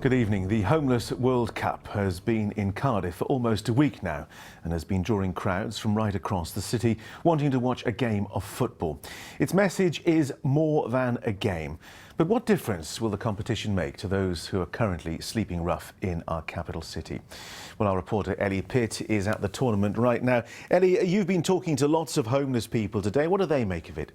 Good evening. The Homeless World Cup has been in Cardiff for almost a week now and has been drawing crowds from right across the city wanting to watch a game of football. Its message is more than a game. But what difference will the competition make to those who are currently sleeping rough in our capital city? Well, our reporter Ellie Pitt is at the tournament right now. Ellie, you've been talking to lots of homeless people today. What do they make of it?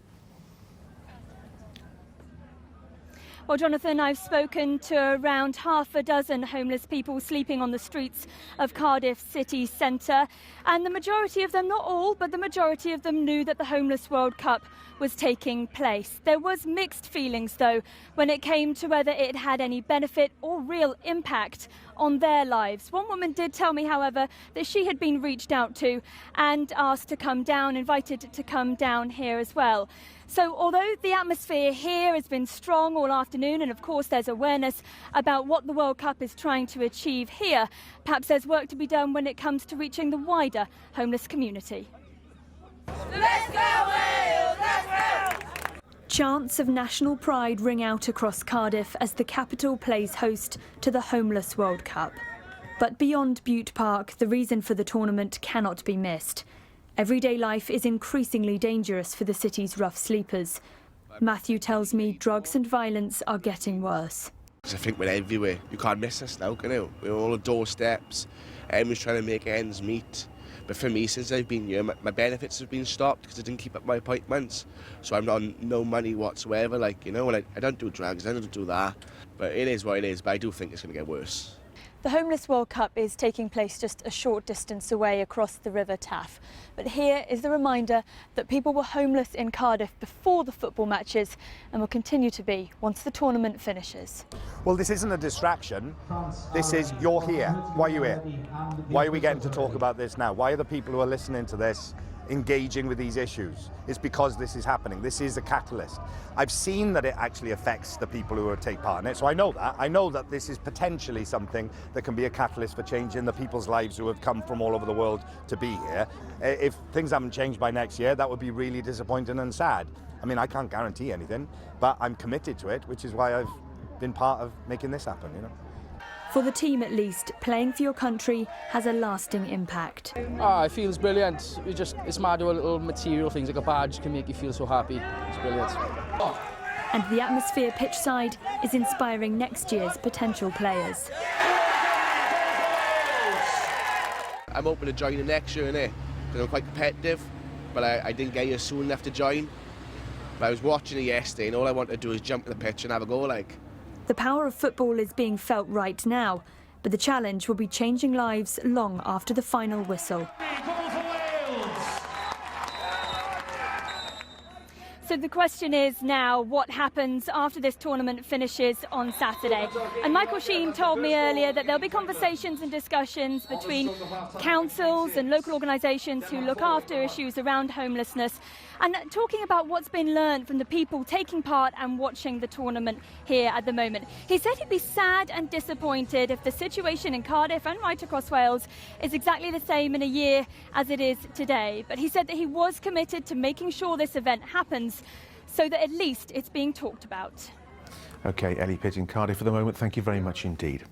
Well, Jonathan, I've spoken to around half a dozen homeless people sleeping on the streets of Cardiff city centre, and the majority of them, not all, but the majority of them knew that the Homeless World Cup was taking place. There was mixed feelings, though, when it came to whether it had any benefit or real impact on their lives. One woman did tell me, however, that she had been reached out to and asked to come down, invited to come down here as well. So although the atmosphere here has been strong all afternoon, and of course there's awareness about what the World Cup is trying to achieve here, perhaps there's work to be done when it comes to reaching the wider homeless community. Let's go Wales! Let's go! Chants of national pride ring out across Cardiff as the capital plays host to the Homeless World Cup. But beyond Bute Park, the reason for the tournament cannot be missed. Everyday life is increasingly dangerous for the city's rough sleepers. Matthew tells me drugs and violence are getting worse. I think we're everywhere. You can't miss us now, can you? We're all on doorsteps. Everyone's trying to make ends meet. But for me, since I've been here, my benefits have been stopped because I didn't keep up my appointments. So I'm on no money whatsoever. Like, you know, and I don't do drugs, I don't do that. But it is what it is, but I do think it's going to get worse. The Homeless World Cup is taking place just a short distance away across the River Taff. But here is the reminder that people were homeless in Cardiff before the football matches and will continue to be once the tournament finishes. Well, this isn't a distraction. This is, you're here. Why are you here? Why are we getting to talk about this now? Why are the people who are listening to this engaging with these issues? It's because this is happening. This is a catalyst. I've seen that it actually affects the people who take part in it, so I know that. I know that this is potentially something that can be a catalyst for changing the people's lives who have come from all over the world to be here. If things haven't changed by next year, that would be really disappointing and sad. I mean, I can't guarantee anything, but I'm committed to it, which is why I've been part of making this happen, you know. For the team at least, playing for your country has a lasting impact. It feels brilliant. It's mad how little material things like a badge can make you feel so happy. It's brilliant. And the atmosphere pitchside is inspiring next year's potential players. I'm hoping to join the next year, innit? Because I'm quite competitive, but I didn't get here soon enough to join. But I was watching it yesterday and all I wanted to do is jump in the pitch and have a go, like. The power of football is being felt right now, but the challenge will be changing lives long after the final whistle. So the question is now, what happens after this tournament finishes on Saturday? And Michael Sheen told me earlier that there'll be conversations and discussions between councils and local organisations who look after issues around homelessness, and talking about what's been learned from the people taking part and watching the tournament here at the moment. He said he'd be sad and disappointed if the situation in Cardiff and right across Wales is exactly the same in a year as it is today. But he said that he was committed to making sure this event happens so that at least it's being talked about. OK, Ellie Pitt in Cardiff for the moment. Thank you very much indeed.